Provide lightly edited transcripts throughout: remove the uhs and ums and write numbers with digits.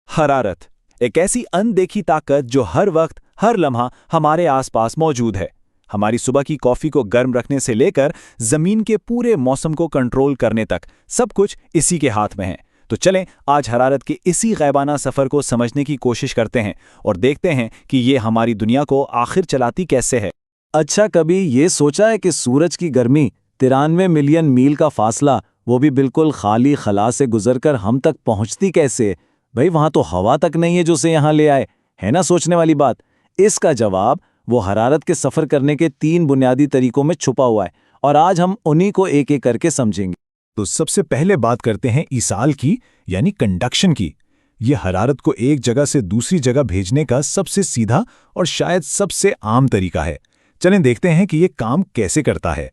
हरारत एक ऐसी अनदेखी ताकत जो हर वक्त हर लम्हा हमारे आसपास मौजूद है। हमारी सुबह की कॉफी को गर्म रखने से लेकर जमीन के पूरे मौसम को कंट्रोल करने तक सब कुछ इसी के हाथ में है। तो चलें आज हरारत के इसी गैबाना सफर को समझने की कोशिश करते हैं और देखते हैं कि ये हमारी दुनिया को आखिर चलाती कैसे है। अच्छा, कभी ये सोचा है कि सूरज की गर्मी 93 मिलियन मील का फासला, वो भी बिल्कुल खाली खला से गुजरकर हम तक पहुंचती कैसे? भाई वहां तो हवा तक नहीं है जो उसे यहां ले आए। है ना सोचने वाली बात। इसका जवाब वो हरारत के सफर करने के 3 बुनियादी तरीकों में छुपा हुआ है और आज हम उन्हीं को एक एक करके समझेंगे। तो सबसे पहले बात करते हैं ईसाल की, यानी कंडक्शन की। यह हरारत को एक जगह से दूसरी जगह भेजने का सबसे सीधा और शायद सबसे आम तरीका है। चलें देखते हैं कि यह काम कैसे करता है।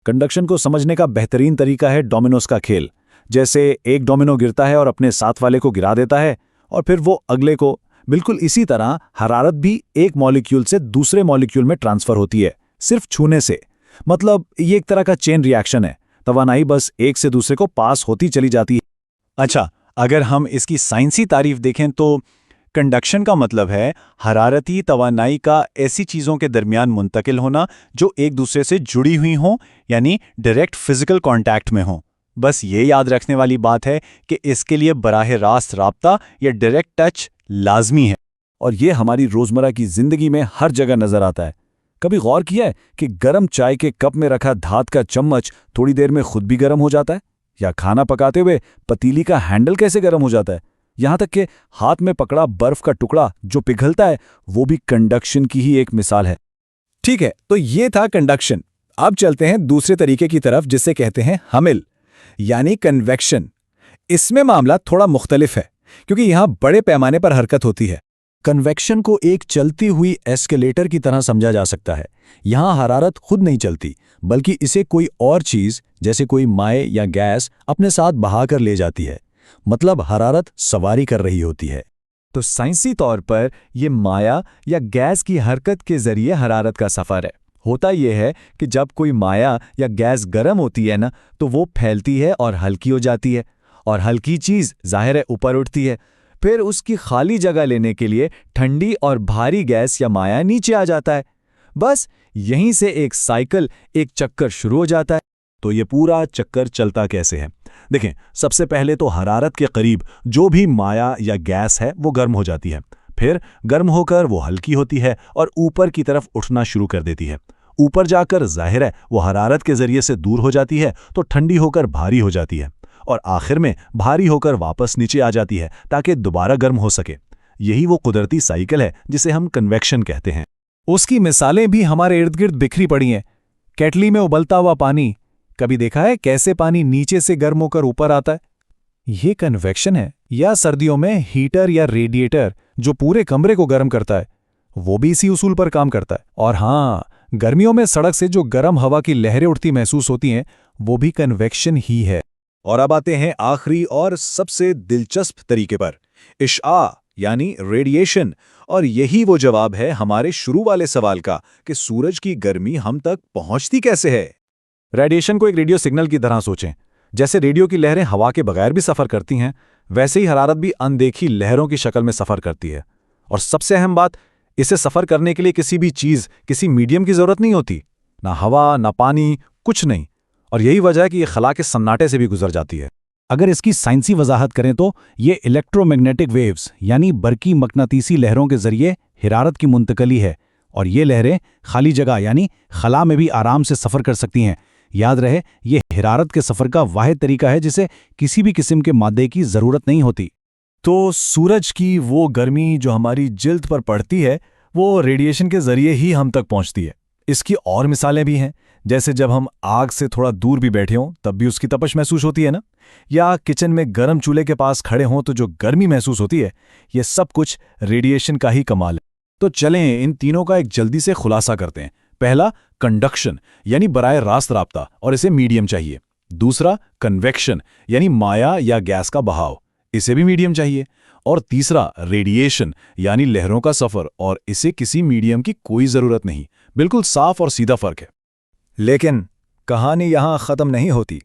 कंडक्शन को समझने का बेहतरीन तरीका है डोमिनोज का खेल। जैसे एक डोमिनो गिरता है और अपने साथ वाले को गिरा देता है और फिर वो अगले को। बिल्कुल इसी तरह हरारत भी एक मॉलिक्यूल से दूसरे मॉलिक्यूल में ट्रांसफर होती है, सिर्फ छूने से। मतलब ये एक तरह का चेन रिएक्शन है। तवानाई बस एक से दूसरे को पास होती चली जाती है। अच्छा, अगर हम इसकी साइंसी तारीफ देखें तो कंडक्शन का मतलब है हरारती तवानाई का ऐसी चीज़ों के दरमियान मुंतकिल होना जो एक दूसरे से जुड़ी हुई हों, यानी डायरेक्ट फिजिकल कांटेक्ट में हों। बस ये याद रखने वाली बात है कि इसके लिए बराह रास्त राब्ता या डायरेक्ट टच लाजमी है। और ये हमारी रोज़मर्रा की ज़िंदगी में हर जगह नज़र आता है। कभी गौर किया है कि गर्म चाय के कप में रखा धात का चम्मच थोड़ी देर में खुद भी गर्म हो जाता है? या खाना पकाते हुए पतीली का हैंडल कैसे गर्म हो जाता है? यहाँ तक कि हाथ में पकड़ा बर्फ का टुकड़ा जो पिघलता है, वो भी कंडक्शन की ही एक मिसाल है। ठीक है, तो ये था कंडक्शन। अब चलते हैं दूसरे तरीके की तरफ, जिसे कहते हैं हमिल, यानी कन्वेक्शन। इसमें मामला थोड़ा मुख्तलिफ है क्योंकि यहां बड़े पैमाने पर हरकत होती है। कन्वेक्शन को एक चलती हुई एस्केलेटर की तरह समझा जा सकता है। यहां हरारत खुद नहीं चलती, बल्कि इसे कोई और चीज जैसे कोई माए या गैस अपने साथ बहाकर ले जाती है। मतलब हरारत सवारी कर रही होती है। तो साइंसी तौर पर यह माया या गैस की हरकत के जरिए हरारत का सफर है। होता यह है कि जब कोई माया या गैस गर्म होती है ना, तो वो फैलती है और हल्की हो जाती है, और हल्की चीज जाहिर है ऊपर उठती है। फिर उसकी खाली जगह लेने के लिए ठंडी और भारी गैस या माया नीचे आ जाता है। बस यहीं से एक साइकिल, एक चक्कर शुरू हो जाता है। तो ये पूरा चक्कर चलता कैसे है? देखें, सबसे पहले तो हरारत के करीब जो भी माया या गैस है वो गर्म हो जाती है। फिर गर्म होकर वो हल्की होती है और ऊपर की तरफ उठना शुरू कर देती है। ऊपर जाकर जाहिर है वो हरारत के जरिए से दूर हो जाती है, तो ठंडी होकर भारी हो जाती है और आखिर में भारी होकर वापस नीचे आ जाती है ताकि दोबारा गर्म हो सके। यही वो कुदरती साइकिल है जिसे हम कन्वेक्शन कहते हैं। उसकी मिसालें भी हमारे इर्द गिर्द बिखरी पड़ी हैं। केटली में उबलता हुआ पानी, कभी देखा है कैसे पानी नीचे से गर्म होकर ऊपर आता है? ये कन्वेक्शन है। या सर्दियों में हीटर या रेडिएटर जो पूरे कमरे को गर्म करता है, वो भी इसी उसूल पर काम करता है। और हाँ, गर्मियों में सड़क से जो गर्म हवा की लहरें उठती महसूस होती हैं, वो भी कन्वेक्शन ही है। और अब आते हैं आखिरी और सबसे दिलचस्प तरीके पर, इश्आ यानी रेडिएशन। और यही वो जवाब है हमारे शुरू वाले सवाल का कि सूरज की गर्मी हम तक पहुंचती कैसे है। रेडिएशन को एक रेडियो सिग्नल की तरह सोचें। जैसे रेडियो की लहरें हवा के बगैर भी सफर करती हैं, वैसे ही हरारत भी अनदेखी लहरों की शक्ल में सफर करती है। और सबसे अहम बात, इसे सफर करने के लिए किसी भी चीज, किसी मीडियम की जरूरत नहीं होती। ना हवा, ना पानी, कुछ नहीं। और यही वजह है कि यह खला के सन्नाटे से भी गुजर जाती है। अगर इसकी साइंसी वजाहत करें तो ये इलेक्ट्रोमैग्नेटिक वेव्स यानी बरकी मकनातीसी लहरों के जरिए हरारत की मुंतकली है। और ये लहरें खाली जगह यानी खला में भी आराम से सफर कर सकती हैं। याद रहे, ये हरारत के सफर का वाहिद तरीका है जिसे किसी भी किस्म के मादे की जरूरत नहीं होती। तो सूरज की वो गर्मी जो हमारी जिल्द पर पड़ती है, वो रेडिएशन के जरिए ही हम तक पहुंचती है। इसकी और मिसालें भी हैं, जैसे जब हम आग से थोड़ा दूर भी बैठे हों तब भी उसकी तपश महसूस होती है ना, या किचन में गर्म चूल्हे के पास खड़े हों तो जो गर्मी महसूस होती है, ये सब कुछ रेडिएशन का ही कमाल है। तो चलें इन तीनों का एक जल्दी से खुलासा करते हैं। पहला, कंडक्शन यानी बराए रास्त राब्ता, और इसे मीडियम चाहिए। दूसरा, कन्वेक्शन यानी माया या गैस का बहाव, इसे भी मीडियम चाहिए। और तीसरा, रेडिएशन यानी लहरों का सफर, और इसे किसी मीडियम की कोई जरूरत नहीं। बिल्कुल साफ और सीधा फर्क है। लेकिन कहानी यहां खत्म नहीं होती।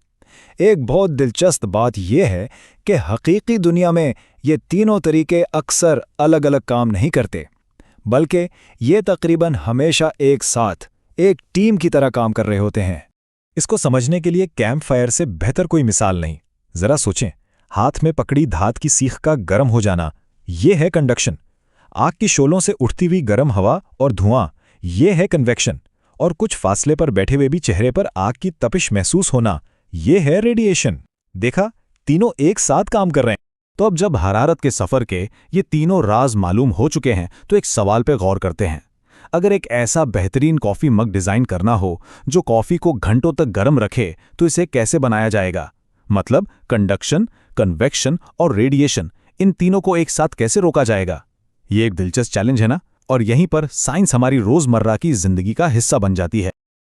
एक बहुत दिलचस्प बात यह है कि हकीकी दुनिया में ये तीनों तरीके अक्सर अलग अलग काम नहीं करते, बल्कि ये तकरीबन हमेशा एक साथ एक टीम की तरह काम कर रहे होते हैं। इसको समझने के लिए कैंप फायर से बेहतर कोई मिसाल नहीं। जरा सोचें, हाथ में पकड़ी धात की सीख का गर्म हो जाना, ये है कंडक्शन। आग की शोलों से उठती हुई गर्म हवा और धुआं, ये है कन्वेक्शन। और कुछ फासले पर बैठे हुए भी चेहरे पर आग की तपिश महसूस होना, ये है रेडिएशन। देखा, तीनों एक साथ काम कर रहे हैं। तो अब जब हरारत के सफ़र के ये तीनों राज मालूम हो चुके हैं, तो एक सवाल पे गौर करते हैं। अगर एक ऐसा बेहतरीन कॉफ़ी मग डिज़ाइन करना हो जो कॉफ़ी को घंटों तक गर्म रखे, तो इसे कैसे बनाया जाएगा? मतलब कंडक्शन, कन्वेक्शन और रेडिएशन, इन तीनों को एक साथ कैसे रोका जाएगा? ये एक दिलचस्प चैलेंज है ना? और यहीं पर साइंस हमारी रोज़मर्रा की ज़िंदगी का हिस्सा बन जाती है।